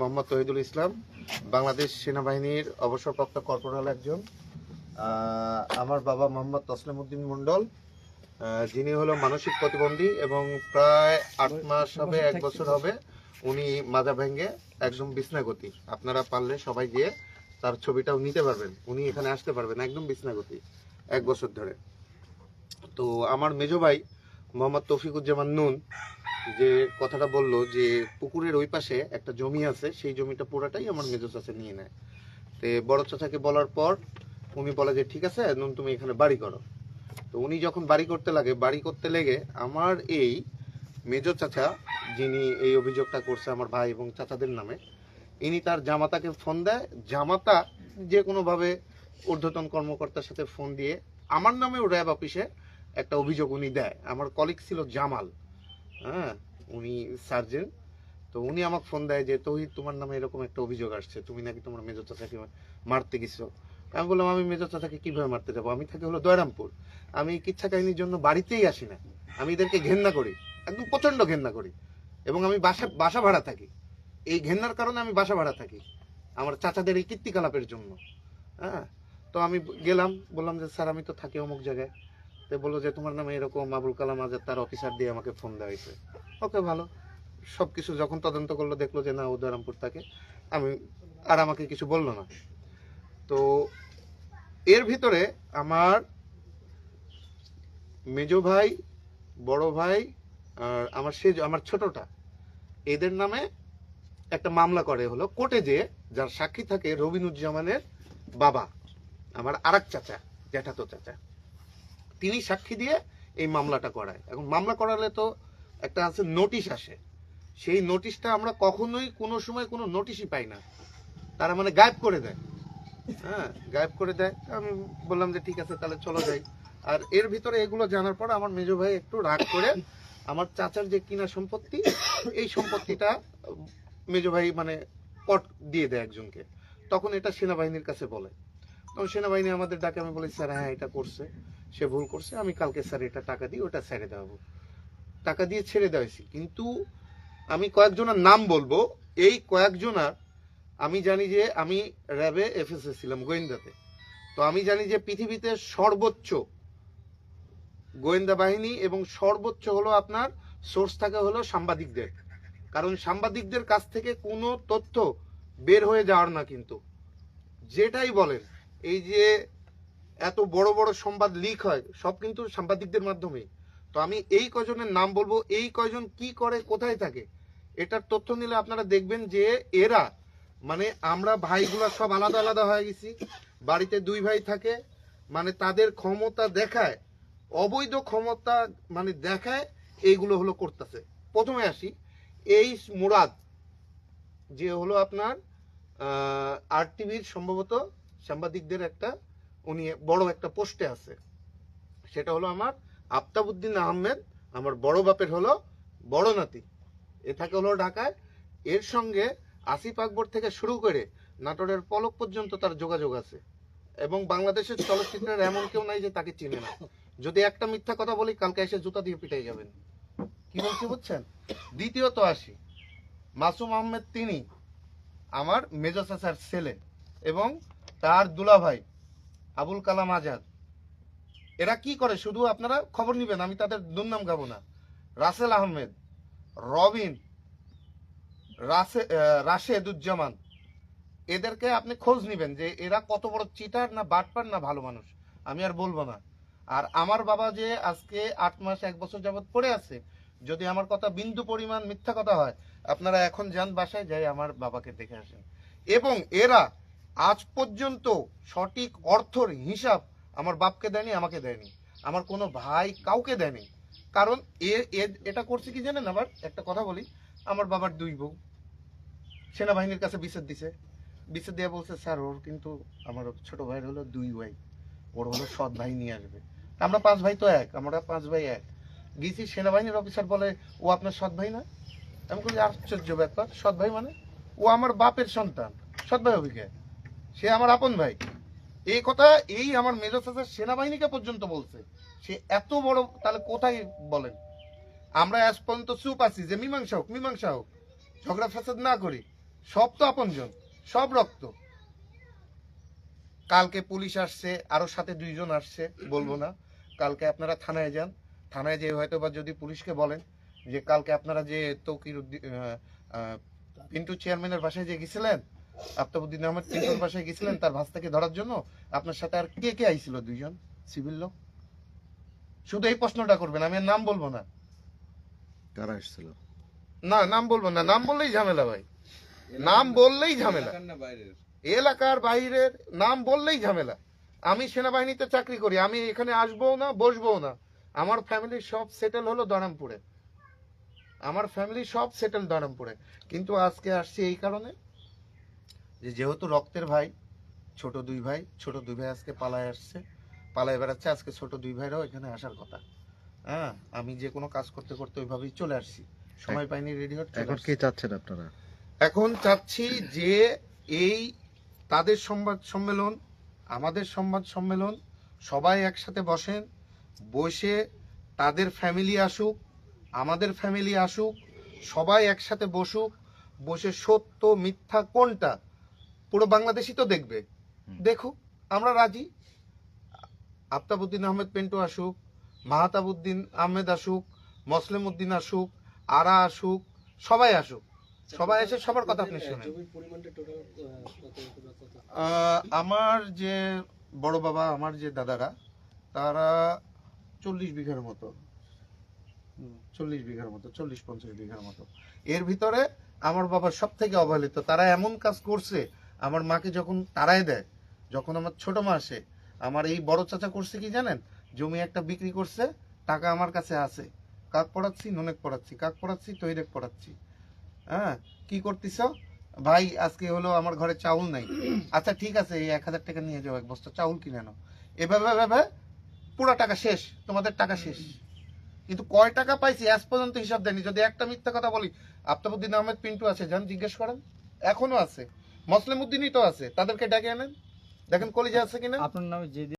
মোহাম্মদ তহিদুল ইসলাম, বাংলাদেশ সেনাবাহিনীর অবসরপ্রাপ্ত কর্পোরাল একজন। আমার বাবা মোহাম্মদ তসলিম উদ্দিন মন্ডল, যিনি হলো মানসিক প্রতিবন্ধী এবং প্রায় 8 মাস হবে, 1 বছর হবে উনি মাজা ভেঙে একদম বিছনাগতি। আপনারা পারলে সবাই গিয়ে তার ছবিটাও নিতে পারবেন, উনি এখানে আসতে পারবেন, একদম বিছনাগতি 1 বছর ধরে। তো আমার মেজো ভাই মোহাম্মদ তৌফিকুজ্জামান নুন যে কথাটা বললো যে পুকুরের ওই পাশে একটা জমি আছে, সেই জমিটা পুরাটাই আমার মেজো চাচা নিয়ে নেয়। তো বড় চাচাকে বলার পর উনি বলে যে ঠিক আছে নুন তুমি এখানে বাড়ি করো। তো উনি যখন বাড়ি করতে লেগে আমার এই মেজো চাচা, যিনি এই অভিযোগটা করছে আমার ভাই এবং চাচাদের নামে, ইনি তার জামাতাকে ফোন দেয়। জামাতা যে কোনোভাবে ঊর্ধ্বতন কর্মকর্তার সাথে ফোন দিয়ে আমার নামেও র্যাব অফিসে একটা অভিযোগ উনি দেয়। আমার কলিগ ছিল জামাল, হ্যাঁ, উনি সার্জেন্ট। তো উনি আমাকে ফোন দেয় যে তৌহিদ তোমার নামে এরকম একটা অভিযোগ আসছে, তুমি নাকি তোমার মেজো চাচাকে মারতে গেছো। আমি বললাম আমি মেজো চাচাকে কিভাবে মারতে যাবো, আমি থাকি হলো দয়রামপুর, আমি কিচ্ছা কাহিনীর জন্য বাড়িতেই আসি না, আমি এদেরকে ঘেন্না করি, একদম প্রচন্ড ঘেন্না করি, এবং আমি বাসা ভাড়া থাকি। এই ঘেন্নার কারণে আমি বাসা ভাড়া থাকি আমার চাচাদের এই কীর্তিকলাপের জন্য। হ্যাঁ, তো আমি গেলাম, বললাম যে স্যার আমি তো থাকি অমুক জায়গায়। তো বললো যে তোমার নামে এরকম আবুল কালাম আজাদ তার অফিসার দিয়ে আমাকে ফোন দেওয়া হয়েছে। ওকে, ভালো। সবকিছু যখন তদন্ত করলো দেখলো যে না উদয়রামপুর থাকে, আমাকে কিছু বললো না। তো এর ভিতরে আমার মেজো ভাই, বড় ভাই আর আমার ছোটটা, এদের নামে একটা মামলা করে হলো কোর্টে, যে যার সাক্ষী থাকে রবিনুজ্জামানের বাবা, আমার আরেক চাচা, জ্যাঠাতো চাচা, তিনি সাক্ষী দিয়ে এই মামলাটা করায়। এখন মামলা করালে তো একটা আছে নোটিশ আসে, সেই নোটিশটা আমরা কখনোই কোনো সময় কোনো নোটিশই পাই না, তারা মানে গায়েব করে দেয়। হ্যাঁ, গায়েব করে দেয়। আমি বললাম যে ঠিক আছে তাহলে চলো যাই। আর এর ভিতরে এগুলো জানার পর আমার মেজো ভাই একটু রাগ করে আমার চাচার যে কিনা সম্পত্তি, এই সম্পত্তিটা মেজো ভাই মানে পট দিয়ে দেয় একজনকে। তখন এটা সেনাবাহিনীর কাছে বলে, তখন সেনাবাহিনী আমাদের ডাকে। আমি বলি স্যার হ্যাঁ এটা করছে, সে ভুল করছে, আমি কালকে স্যার এটা টাকা দিই, ওটা ছেড়ে দেওয়াবো। টাকা দিয়ে ছেড়ে দেওয়া হয়েছে, কিন্তু আমি কয়েকজনের নাম বলবো। এই কয়েকজনার আমি জানি যে আমি র্যাবে এফএসএ ছিলাম, গোয়েন্দাতে। তো আমি জানি যে পৃথিবীতে সর্বোচ্চ গোয়েন্দা বাহিনী এবং সর্বোচ্চ হলো আপনার সোর্স থাকে হলো সাংবাদিকদের, কারণ সাংবাদিকদের কাছ থেকে কোনো তথ্য বের হয়ে যাওয়ার না, কিন্তু যেটাই বলেন এই যে এত বড় বড় সংবাদ লিক হয় সব কিন্তু সাংবাদিকদের মাধ্যমে। তো আমি এই কয়জনের নাম বলবো, এই কয়জন কি করে কোথায় থাকে এটার তথ্য নিলে আপনারা দেখবেন যে এরা মানে আমরা ভাইগুলা সব আলাদা আলাদা হয়ে গেছি, বাড়িতে 2 ভাই থাকে, মানে তাদের ক্ষমতা দেখায়, অবৈধ ক্ষমতা মানে দেখায়, এইগুলো হলো করতেছে। প্রথমে আসি এই মুরাদ, যে হলো আপনার আরটিভির সম্ভবত সাংবাদিকদের একটা উনি বড় একটা পোস্টে আছে, সেটা হলো আমার আফতাবউদ্দিন আহমেদ, আমার বড় বাপের হলো বড় নাতি, এ থাকে হলো ঢাকায়। এর সঙ্গে আসিফ আকবর থেকে শুরু করে নাটোরের পলক পর্যন্ত তার যোগাযোগ আছে, এবং বাংলাদেশের চলচ্চিত্রের এমন কেউ নাই যে তাকে চিনে না। যদি একটা মিথ্যা কথা বলি কালকে এসে জুতা দিয়ে পিটাই যাবেন। কি বলছি বুঝছেন? দ্বিতীয়ত আসি মাসুম আহমেদ, তিনি আমার মেজো চাচার ছেলে এবং তার দুলাভাই আবুল কালাম আজাদ। এরা কি করে শুধু আপনারা খবর নিবেন, আমি তাদের দুর্নাম গাবো না। রাসেল আহমেদ, রবিন, রাশেদুজ্জামান, এদেরকে আপনি খোঁজ নিবেন যে এরা কত বড় চিটার না বাটপার না ভালো মানুষ, আমি আর বলবো না। আর আমার বাবা যে আজকে 8 মাস 1 বছর যাবত পড়ে আছে, যদি আমার কথা বিন্দু পরিমাণ মিথ্যা কথা হয় আপনারা এখন যান বাসায়, যাই আমার বাবাকে দেখে আসেন। এবং এরা আজ পর্যন্ত সঠিক অর্থর হিসাব আমার বাপকে দেয়নি, আমাকে দেয়নি, আমার কোনো ভাই কাউকে দেয়নি। কারণ এটা করছে কি জানেন? আবার একটা কথা বলি, আমার বাবার 2 বউ সেনাবাহিনীর কাছে বিচার দিছে, বিচার দিয়ে বলছে স্যার ওর কিন্তু আমার ছোট ভাইয়ের হলো 2 ভাই, ওর হলো সৎ ভাই নিয়ে আসবে। আমরা 5 ভাই তো এক, আমরা 5 ভাই এক। গেছি, সেনাবাহিনীর অফিসার বলে ও আপনার সৎ ভাই না। আমি বলি আশ্চর্য ব্যাপার, সৎ ভাই মানে? ও আমার বাপের সন্তান, সৎ ভাই অভিজ্ঞ, সে আমার আপন ভাই। এই কথা এই আমার মেজর চাচা সেনাবাহিনীকে পর্যন্ত বলছে, সে এত বড়, তাহলে কোথায় বলেন? আমরা আজ পর্যন্ত চুপ আছি যে মীমাংসা হোক, ঝগড়া ফাসাদ না করি, সব তো আপনজন, সব রক্ত। কালকে পুলিশ আসছে, আরো সাথে 2 জন আসছে, বলবো না। কালকে আপনারা থানায় যান, থানায় যে হয়তো বা যদি পুলিশকে বলেন যে কালকে আপনারা যে তৌকির পিন্টু চেয়ারম্যানের বাসায় যে গেছিলেন, আফতাবউদ্দিন আহমেদ পিন্টুর বাসায় গেছিলেন তার ভাস্তাকে ধরার জন্য, আপনার সাথে আর কে কে আইছিল? 2 জন সিভিল লোক। শুধু এই প্রশ্নটা করবেন, আমি আর নাম বলবো না। কারা এসেছিল? না, নাম বলবো না, নাম বললেই ঝামেলা ভাই, নাম বললেই ঝামেলা। এলাকার বাইরের নাম বললেই ঝামেলা। আমি সেনাবাহিনীতে চাকরি করি, আমি এখানে আসবো না, বসবো না। আমার ফ্যামিলি সব সেটেল হলো দরামপুরে, আমার ফ্যামিলি সব সেটেল দরামপুরে। কিন্তু আজকে আসছি এই কারণে যে যেহেতু রক্তের ভাই, ছোট 2 ভাই, ছোট 2 ভাই আজকে পালায় আসছে, পালায় বেড়াচ্ছে। আজকে ছোট 2 ভাইরাও এখানে আসার কথা। হ্যাঁ, আমি যে কোনো কাজ করতে করতে ওইভাবেই চলে আসছি, সময় পাইনি, রেডি হতে। এখন কি চাচ্ছেন আপনারা? এখন চাচ্ছি যে এই তাদের সংবাদ সম্মেলন, আমাদের সংবাদ সম্মেলন, সবাই একসাথে বসেন, বসে তাদের ফ্যামিলি আসুক, আমাদের ফ্যামিলি আসুক, সবাই একসাথে বসুক, বসে সত্য মিথ্যা কোনটা পুরো বাংলাদেশই তো দেখবে, দেখুক, আমরা রাজি। আফতাবউদ্দিন আহমেদ পিন্টু আসুক, মাহতাবউদ্দিন আহমেদ আসুক, মসলিম উদ্দিন আসুক, আরা আসুক, সবাই আসুক, সবাই এসে সবার কথা আপনি শুনেন। আমার যে বড় বাবা, আমার যে দাদারা, তারা 40 বিঘার মতো, 40 বিঘার মতো, 40-50 বিঘার মতো। এর ভিতরে আমার বাবা সব থেকে অবহেলিত। তারা এমন কাজ করছে, আমার মাকে যখন তাড়ায় দেয়, যখন আমার ছোট মা আসে, আমার এই বড় চাচা করছে কি জানেন? জমি একটা বিক্রি করছে, টাকা আমার কাছে আছে, কাক পড়াচ্ছি, নুনেক পড়াচ্ছি, কাক পড়াচ্ছি, তৈরেক পড়াচ্ছি। হ্যাঁ, কি করতেছ ভাই? আজকে হলো আমার ঘরে চাউল নাই। আচ্ছা ঠিক আছে, এই 1000 টাকা নিয়ে যাও, 1 বস্তা চাউল কিনে আনো। এভাবে এভাবে পুরো টাকা শেষ, তোমাদের টাকা শেষ। কিন্তু কয় টাকা পাইছি আজ পর্যন্ত হিসাব দেয়নি। যদি একটা মিথ্যা কথা বলি, আফতাবউদ্দিন আহমেদ পিন্টু আছে, যান জিজ্ঞেস করেন, এখনো আছে। মসলিম উদ্দিনই তো আছে, তাদেরকে ডেকে আনেন, দেখেন কলিজা আছে কিনা। আপনার নামে যে